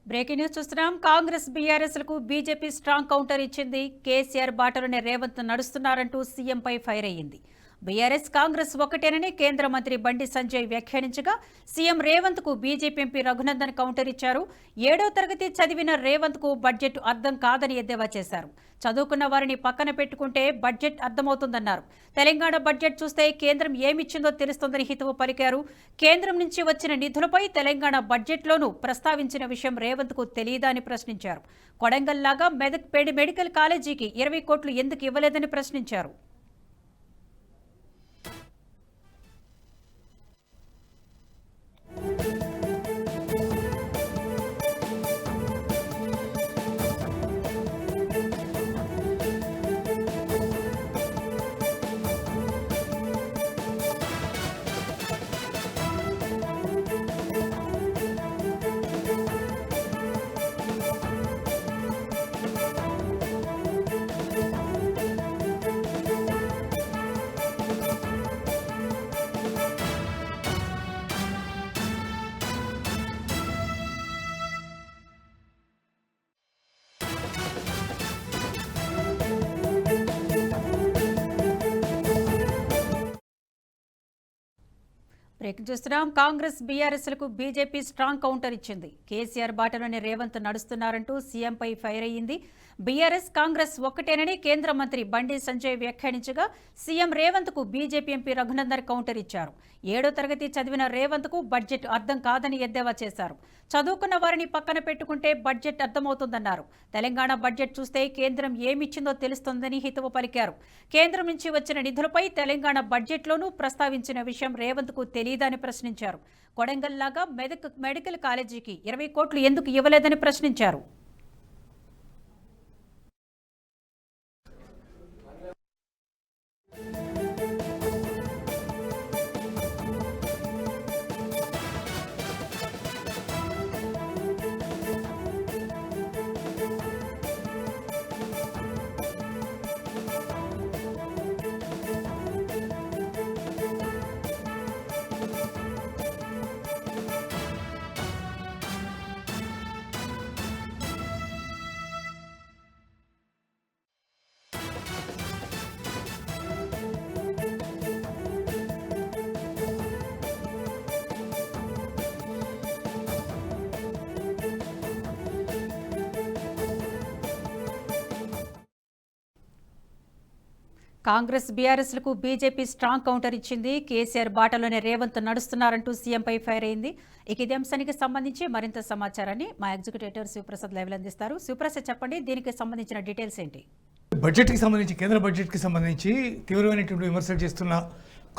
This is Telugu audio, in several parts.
బ్రేకింగ్ న్యూస్ చూస్తున్నాం. కాంగ్రెస్ బీఆర్ఎస్లకు బీజేపీ స్ట్రాంగ్ కౌంటర్ ఇచ్చింది. కేసీఆర్ బాటలోనే రేవంత్ నడుస్తున్నారంటూ సీఎంపై ఫైర్ అయ్యింది. బీఆర్ఎస్ కాంగ్రెస్ ఒకటేనని కేంద్ర మంత్రి బండి సంజయ్ వ్యాఖ్యానించగా సీఎం రేవంత్ కు బీజేపీ ఎంపీ రఘునందన్ కౌంటర్ ఇచ్చారు. 7వ తరగతి చదివిన రేవంత్ కు బడ్జెట్ అర్థం కాదని ఎద్దేవా చేశారు. చదువుకున్న వారిని పక్కన పెట్టుకుంటే బడ్జెట్ అర్థమవుతుందన్నారు. తెలంగాణ బడ్జెట్ చూస్తే కేంద్రం ఏమిచ్చిందో తెలుస్తుందని హితవు పలికారు. కేంద్రం నుంచి వచ్చిన నిధులపై తెలంగాణ బడ్జెట్లోనూ ప్రస్తావించిన విషయం రేవంత్ కు తెలియదా అని ప్రశ్నించారు. కొడంగల్ లాగా మెడికల్ కాలేజీకి 20 కోట్లు ఎందుకు ఇవ్వలేదని ప్రశ్నించారు. బ్రేక్ చూస్తున్నాం. కాంగ్రెస్ బీఆర్ఎస్లకు బీజేపీ స్ట్రాంగ్ కౌంటర్ ఇచ్చింది. కేసీఆర్ బాటలోనే రేవంత్ నడుస్తున్నారంటూ సీఎంపై ఫైర్ అయ్యింది. బీఆర్ఎస్ కాంగ్రెస్ ఒక్కటేనని కేంద్ర మంత్రి బండి సంజయ్ వ్యాఖ్యానించగా సీఎం రేవంత్ కు బీజేపీ ఎంపీ రఘునందన్ కౌంటర్ ఇచ్చారు. 7వ తరగతి చదివిన రేవంత్ కు బడ్జెట్ అర్థం కాదని ఎద్దేవా చేశారు. చదువుకున్న వారిని పక్కన పెట్టుకుంటే బడ్జెట్ అర్థమవుతుందన్నారు. తెలంగాణ బడ్జెట్ చూస్తే కేంద్రం ఏమిచ్చిందో తెలుస్తుందని హితవు పలికారు. కేంద్రం నుంచి వచ్చిన నిధులపై తెలంగాణ బడ్జెట్లోనూ ప్రస్తావించిన విషయం రేవంత్ కు తెలియదని ప్రశ్నించారు. కొడంగల్ లాగా మెడికల్ కాలేజీకి 20 కోట్లు ఎందుకు ఇవ్వలేదని ప్రశ్నించారు. కాంగ్రెస్ బీఆర్ఎస్లకు బీజేపీ స్ట్రాంగ్ కౌంటర్ ఇచ్చింది. కేసీఆర్ బాటలోనే రేవంత్ నడుస్తున్నారంటూ సీఎంపై ఫైర్ అయింది. ఇక ఇదే అంశానికి సంబంధించి మరింత సమాచారాన్ని మా ఎగ్జిక్యూటివ్ శివప్రసాద్ లైవ్లో అందిస్తారు. శివప్రసాద్, చెప్పండి, దీనికి సంబంధించిన డీటెయిల్స్ ఏంటి? బడ్జెట్కి సంబంధించి, కేంద్ర బడ్జెట్కి సంబంధించి తీవ్రమైనటువంటి విమర్శలు చేస్తున్న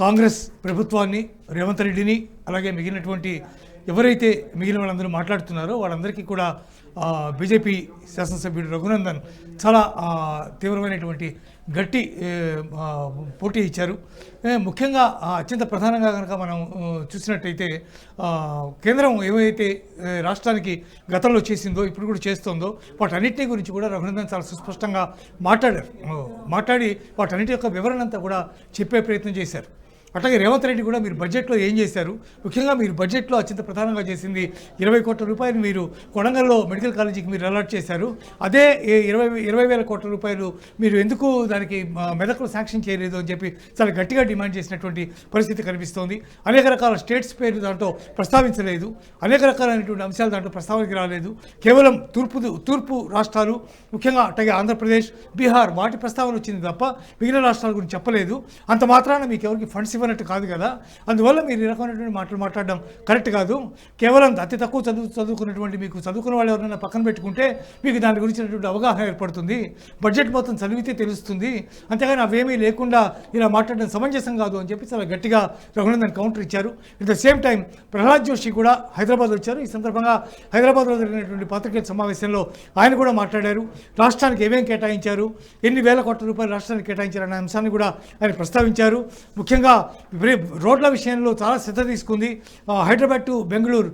కాంగ్రెస్ ప్రభుత్వాన్ని, రేవంత్ రెడ్డిని, అలాగే మిగిలినటువంటి ఎవరైతే మిగిలిన వాళ్ళందరూ మాట్లాడుతున్నారో వాళ్ళందరికీ కూడా బీజేపీ శాసనసభ్యుడు రఘునందన్ చాలా తీవ్రమైనటువంటి గట్టి పోటీ ఇచ్చారు. ముఖ్యంగా అత్యంత ప్రధానంగా కనుక మనం చూసినట్టయితే కేంద్రం ఏవైతే రాష్ట్రానికి గతంలో చేసిందో ఇప్పుడు కూడా చేస్తుందో వాటన్నిటిని గురించి కూడా రఘునందన్ చాలా సుస్పష్టంగా మాట్లాడి వాటన్నిటి యొక్క వివరణ అంతా కూడా చెప్పే ప్రయత్నం చేశారు. అట్లాగే రేవంత్ రెడ్డి కూడా మీరు బడ్జెట్లో ఏం చేశారు, ముఖ్యంగా మీరు బడ్జెట్లో అత్యంత ప్రధానంగా చేసింది 20 కోట్ల రూపాయలు మీరు కొడంగల్లో మెడికల్ కాలేజీకి మీరు అలాట్ చేశారు. అదే 20,000 కోట్ల రూపాయలు మీరు ఎందుకు దానికి మెదక్లో శాంక్షన్ చేయలేదు అని చెప్పి చాలా గట్టిగా డిమాండ్ చేసినటువంటి పరిస్థితి కనిపిస్తోంది. అనేక రకాల స్టేట్స్ పేరు దాంట్లో ప్రస్తావించలేదు, అనేక రకాలైనటువంటి అంశాలు దాంట్లో ప్రస్తావనకి రాలేదు. కేవలం తూర్పు రాష్ట్రాలు, ముఖ్యంగా అట్లాగే ఆంధ్రప్రదేశ్, బీహార్, వాటి ప్రస్తావన వచ్చింది తప్ప మిగిలిన రాష్ట్రాల గురించి చెప్పలేదు. అంత మాత్రాన మీకు ఎవరికి ఫండ్స్ ఇవ్వనట్టు కాదు కదా. అందువల్ల మీరు ఈ రకమైనటువంటి మాటలు మాట్లాడడం కరెక్ట్ కాదు. కేవలం అతి తక్కువ చదువుకున్నటువంటి మీకు చదువుకున్న వాళ్ళు ఎవరైనా పక్కన పెట్టుకుంటే మీకు దాని గురించినటువంటి అవగాహన ఏర్పడుతుంది. బడ్జెట్ మొత్తం చదివితే తెలుస్తుంది. అంతేగాని అవేమీ లేకుండా ఇలా మాట్లాడడం సమంజసం కాదు అని చెప్పి చాలా గట్టిగా రఘునందన్ కౌంటర్ ఇచ్చారు. At the same time Pralhad Joshi కూడా హైదరాబాద్ వచ్చారు. ఈ సందర్భంగా హైదరాబాద్లో జరిగినటువంటి పత్రికేత సమావేశంలో ఆయన కూడా మాట్లాడారు. రాష్ట్రానికి ఏమేం కేటాయించారు, ఎన్ని వేల కోట్ల రూపాయలు రాష్ట్రానికి కేటాయించారు అనే అంశాన్ని కూడా ఆయన ప్రస్తావించారు. ముఖ్యంగా రోడ్ల విషయంలో చాలా శ్రద్ధ తీసుకుంది. హైదరాబాద్ టు బెంగళూరు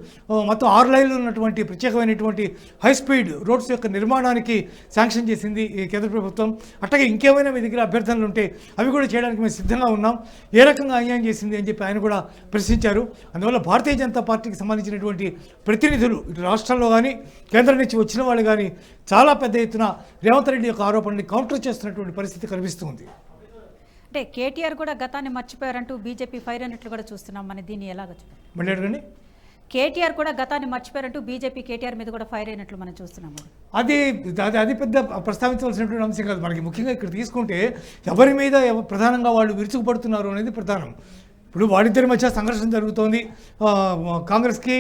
మొత్తం 6 లైన్లు ఉన్నటువంటి ప్రత్యేకమైనటువంటి హై స్పీడ్ రోడ్స్ యొక్క నిర్మాణానికి శాంక్షన్ చేసింది ఈ కేంద్ర ప్రభుత్వం. అట్లాగే ఇంకేమైనా మీ దగ్గర అభ్యర్థనలు ఉంటే అవి కూడా చేయడానికి మేము సిద్ధంగా ఉన్నాం. ఏ రకంగా అన్యాయం చేసింది అని చెప్పి ఆయన కూడా ప్రశ్నించారు. అందువల్ల భారతీయ జనతా పార్టీకి సంబంధించినటువంటి ప్రతినిధులు ఇటు రాష్ట్రంలో కానీ కేంద్రం నుంచి వచ్చిన వాళ్ళు కానీ చాలా పెద్ద ఎత్తున రేవంత్ రెడ్డి యొక్క ఆరోపణని కౌంటర్ చేస్తున్నటువంటి పరిస్థితి కనిపిస్తుంది. అంటే కేటీఆర్ కూడా గతాన్ని మర్చిపోయారంటూ బీజేపీ ఫైర్ అయినట్లు కూడా చూస్తున్నాం. మన దీన్ని ఎలాగ మళ్ళీ అడగండి. కేటీఆర్ కూడా గతాన్ని మర్చిపోయారంటూ బీజేపీ కేటీఆర్ మీద కూడా ఫైర్ అయినట్లు మనం చూస్తున్నాము. అది పెద్ద ప్రస్తావించవలసినటువంటి అంశం కాదు. మనకి ముఖ్యంగా ఇక్కడ తీసుకుంటే ఎవరి మీద ప్రధానంగా వాళ్ళు విరుచుకుపడుతున్నారు అనేది ప్రధానం. ఇప్పుడు వాళ్ళిద్దరి మధ్య సంఘర్షణ జరుగుతోంది. కాంగ్రెస్కి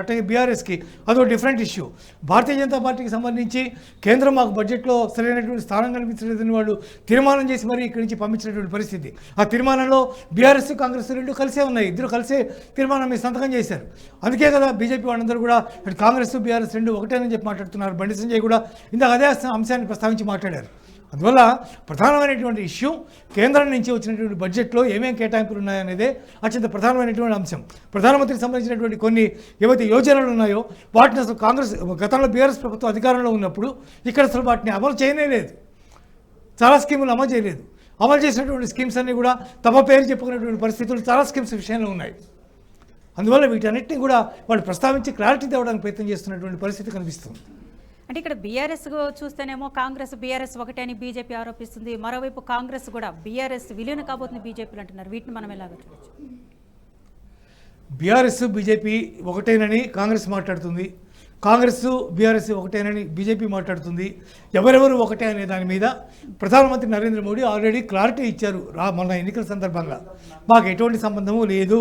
అట్లాగే బీఆర్ఎస్కి అదో డిఫరెంట్ ఇష్యూ. భారతీయ జనతా పార్టీకి సంబంధించి కేంద్రం మాకు బడ్జెట్లో సరైనటువంటి స్థానం కనిపించలేదని వాళ్ళు తీర్మానం చేసి మరీ ఇక్కడి నుంచి పంపించినటువంటి పరిస్థితి. ఆ తీర్మానంలో బీఆర్ఎస్ కాంగ్రెస్ రెండు కలిసే ఉన్నాయి. ఇద్దరు కలిసే తీర్మానం మీద సంతకం చేశారు. అందుకే కదా బీజేపీ వాళ్ళందరూ కూడా కాంగ్రెస్ బీఆర్ఎస్ రెండు ఒకటేనని చెప్పి మాట్లాడుతున్నారు. బండి సంజయ్ కూడా ఇందాక అదే అంశాన్ని ప్రస్తావించి మాట్లాడారు. అందువల్ల ప్రధానమైనటువంటి ఇష్యూ కేంద్రం నుంచి వచ్చినటువంటి బడ్జెట్లో ఏమేం కేటాయింపులు ఉన్నాయనేదే అత్యంత ప్రధానమైనటువంటి అంశం. ప్రధానమంత్రికి సంబంధించినటువంటి కొన్ని ఏవైతే యోజనలు ఉన్నాయో వాటిని అసలు కాంగ్రెస్ గతంలో బీఆర్ఎస్ ప్రభుత్వం అధికారంలో ఉన్నప్పుడు ఇక్కడ అసలు వాటిని అమలు చేయనే లేదు. చాలా స్కీములు అమలు చేయలేదు. అమలు చేసినటువంటి స్కీమ్స్ అన్నీ కూడా తమ పేరు చెప్పుకునేటువంటి పరిస్థితులు చాలా స్కీమ్స్ విషయంలో ఉన్నాయి. అందువల్ల వీటన్నిటిని కూడా వాళ్ళు ప్రస్తావించి క్లారిటీ తేవడానికి ప్రయత్నం చేస్తున్నటువంటి పరిస్థితి కనిపిస్తుంది. అంటే ఇక్కడ బీఆర్ఎస్ చూస్తేనేమో కాంగ్రెస్ బీఆర్ఎస్ ఒకటే అని బీజేపీ ఆరోపిస్తుంది. మరోవైపు కాంగ్రెస్ కూడా బీఆర్ఎస్ విలీనం కాబోతుంది బీజేపీలు అంటున్నారు. వీటిని మనం ఎలాగ చూడొచ్చు? బీఆర్ఎస్ బీజేపీ ఒకటేనని కాంగ్రెస్ మాట్లాడుతుంది. కాంగ్రెస్ బీఆర్ఎస్ ఒకటేనని బీజేపీ మాట్లాడుతుంది. ఎవరెవరు ఒకటే అనే దాని మీద ప్రధానమంత్రి నరేంద్ర మోడీ ఆల్రెడీ క్లారిటీ ఇచ్చారు. మొన్న ఎన్నికల సందర్భంగా మాకు ఎటువంటి సంబంధము లేదు,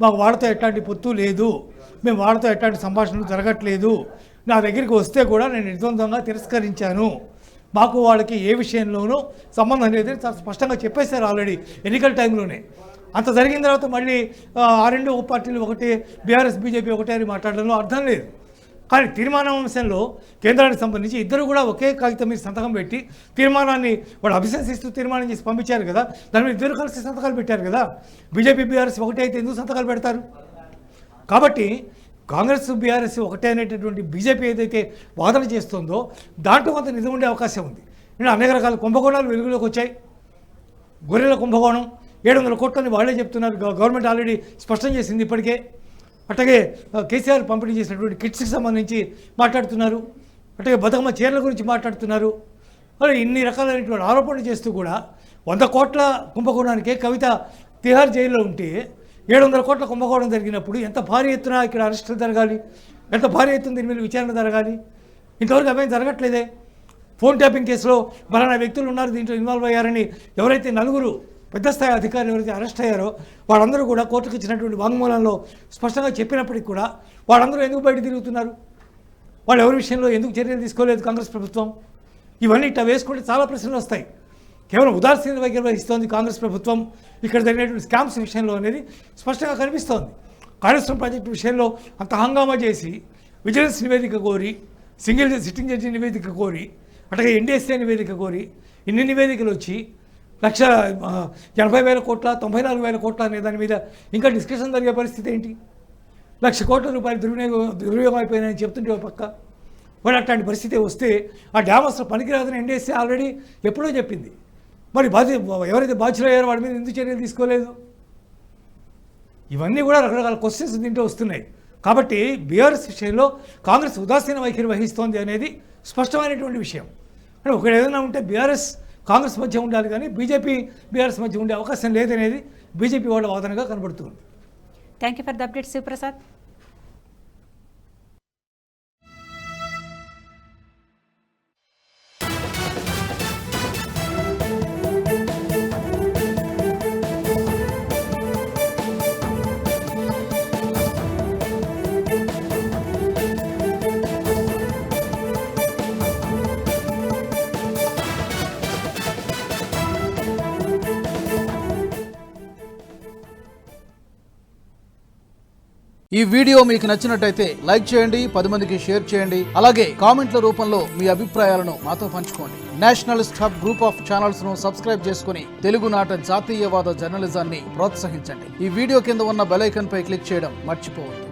మాకు వాళ్ళతో ఎట్లాంటి పొత్తు లేదు, మేము వాళ్ళతో ఎట్లాంటి సంభాషణలు జరగట్లేదు, నా దగ్గరికి వస్తే కూడా నేను నిర్ద్వంద్వంగా తిరస్కరించాను, మాకు వాళ్ళకి ఏ విషయంలోనూ సంబంధం లేదని చాలా స్పష్టంగా చెప్పేశారు ఆల్రెడీ ఎన్నికల టైంలోనే. అంత జరిగిన తర్వాత మళ్ళీ ఆ రెండు పార్టీలు ఒకటే, బీఆర్ఎస్ బీజేపీ ఒకటే అని మాట్లాడడంలో అర్థం లేదు. కానీ తీర్మానం అంశంలో కేంద్రానికి సంబంధించి ఇద్దరు కూడా ఒకే కాగితం మీద సంతకం పెట్టి తీర్మానాన్ని వాడు అభిశంసిస్తూ తీర్మానం చేసి పంపించారు కదా. దాని మీద ఇద్దరు కలిసి సంతకాలు పెట్టారు కదా. బీజేపీ బీఆర్ఎస్ ఒకటే అయితే ఎందుకు సంతకాలు పెడతారు? కాబట్టి కాంగ్రెస్ బీఆర్ఎస్ ఒకటే అనేటటువంటి బీజేపీ ఏదైతే వాదన చేస్తుందో దాంట్లో కొంత నిజం ఉండే అవకాశం ఉంది. నేను అనేక రకాల కుంభకోణాలు వెలుగులోకి వచ్చాయి. గొర్రెల కుంభకోణం 700 కోట్లని వాళ్ళే చెప్తున్నారు. గవర్నమెంట్ ఆల్రెడీ స్పష్టం చేసింది ఇప్పటికే. అట్లాగే కేసీఆర్ పంపిణీ చేసినటువంటి కిట్స్కి సంబంధించి మాట్లాడుతున్నారు. అట్లాగే బతుకమ్మ చీరల గురించి మాట్లాడుతున్నారు. మరి ఇన్ని రకాలైనటువంటి ఆరోపణలు చేస్తూ కూడా 100 కోట్ల కుంభకోణానికే కవిత తిహార్ జైల్లో ఉంటే 700 కోట్ల కుంభకోణం జరిగినప్పుడు ఎంత భారీ ఎత్తున ఇక్కడ అరెస్టులు జరగాలి, ఎంత భారీ ఎత్తున దీని మీద విచారణ జరగాలి. ఇంతవరకు అవేం జరగట్లేదే. ఫోన్ ట్యాపింగ్ కేసులో మరణ వ్యక్తులు ఉన్నారు దీంట్లో ఇన్వాల్వ్ అయ్యారని ఎవరైతే 4 పెద్ద స్థాయి అధికారులు ఎవరైతే అరెస్ట్ అయ్యారో వాళ్ళందరూ కూడా కోర్టుకు ఇచ్చినటువంటి వాంగ్మూలంలో స్పష్టంగా చెప్పినప్పటికీ కూడా వాళ్ళందరూ ఎందుకు బయట తిరుగుతున్నారు? వాళ్ళు ఎవరి విషయంలో ఎందుకు చర్యలు తీసుకోలేదు కాంగ్రెస్ ప్రభుత్వం? ఇవన్నీ ఇట్లా వేసుకుంటే చాలా ప్రశ్నలు వస్తాయి. కేవలం ఉదాసీన వైఖరి వహిస్తోంది కాంగ్రెస్ ప్రభుత్వం ఇక్కడ జరిగినటువంటి స్కామ్స్ విషయంలో అనేది స్పష్టంగా కనిపిస్తోంది. కాళేశ్వరం ప్రాజెక్టు విషయంలో అంత హంగామా చేసి విజిలెన్స్ నివేదిక కోరి, సింగిల్ సిట్టింగ్ జడ్జి నివేదిక కోరి, అట్లాగే ఎన్డీఎస్ఏ నివేదిక కోరి ఇన్ని నివేదికలు వచ్చి 1,80,000 కోట్ల 94,000 కోట్ల అనే దాని మీద ఇంకా డిస్కషన్ జరిగే పరిస్థితి ఏంటి? 1,00,000 కోట్ల రూపాయలు దుర్వినియోగం అయిపోయినాయని చెప్తుంటే ఒక పక్క మరి అట్లాంటి పరిస్థితి వస్తే ఆ డ్యామ్ అసలు పనికిరాదని ఎన్డీఎస్ఏ ఆల్రెడీ ఎప్పుడో చెప్పింది. మరి ఎవరైతే బాధ్యులు అయ్యారో వాడి మీద ఎందుకు చర్యలు తీసుకోలేదు? ఇవన్నీ కూడా రకరకాల క్వశ్చన్స్ దీంట్లో వస్తున్నాయి. కాబట్టి బీఆర్ఎస్ విషయంలో కాంగ్రెస్ ఉదాసీన వైఖరి వహిస్తోంది అనేది స్పష్టమైనటువంటి విషయం. అంటే ఒకటి ఏదైనా ఉంటే బీఆర్ఎస్ కాంగ్రెస్ మధ్య ఉండాలి కానీ బీజేపీ బీఆర్ఎస్ మధ్య ఉండే అవకాశం లేదనేది బీజేపీ వాళ్ళ వాదనగా కనబడుతుంది. Thank you for the update Shivaprasad. ఈ వీడియో మీకు నచ్చినట్టయితే లైక్ చేయండి, 10 మందికి షేర్ చేయండి. అలాగే కామెంట్ల రూపంలో మీ అభిప్రాయాలను మాతో పంచుకోండి. Nationalist hub group of channels ను సబ్స్క్రైబ్ చేసుకుని తెలుగునాట జాతీయవాద జర్నలిజాన్ని ప్రోత్సహించండి. ఈ వీడియో కింద ఉన్న బెల్ ఐకాన్ పై క్లిక్ చేయడం మర్చిపోవద్దు.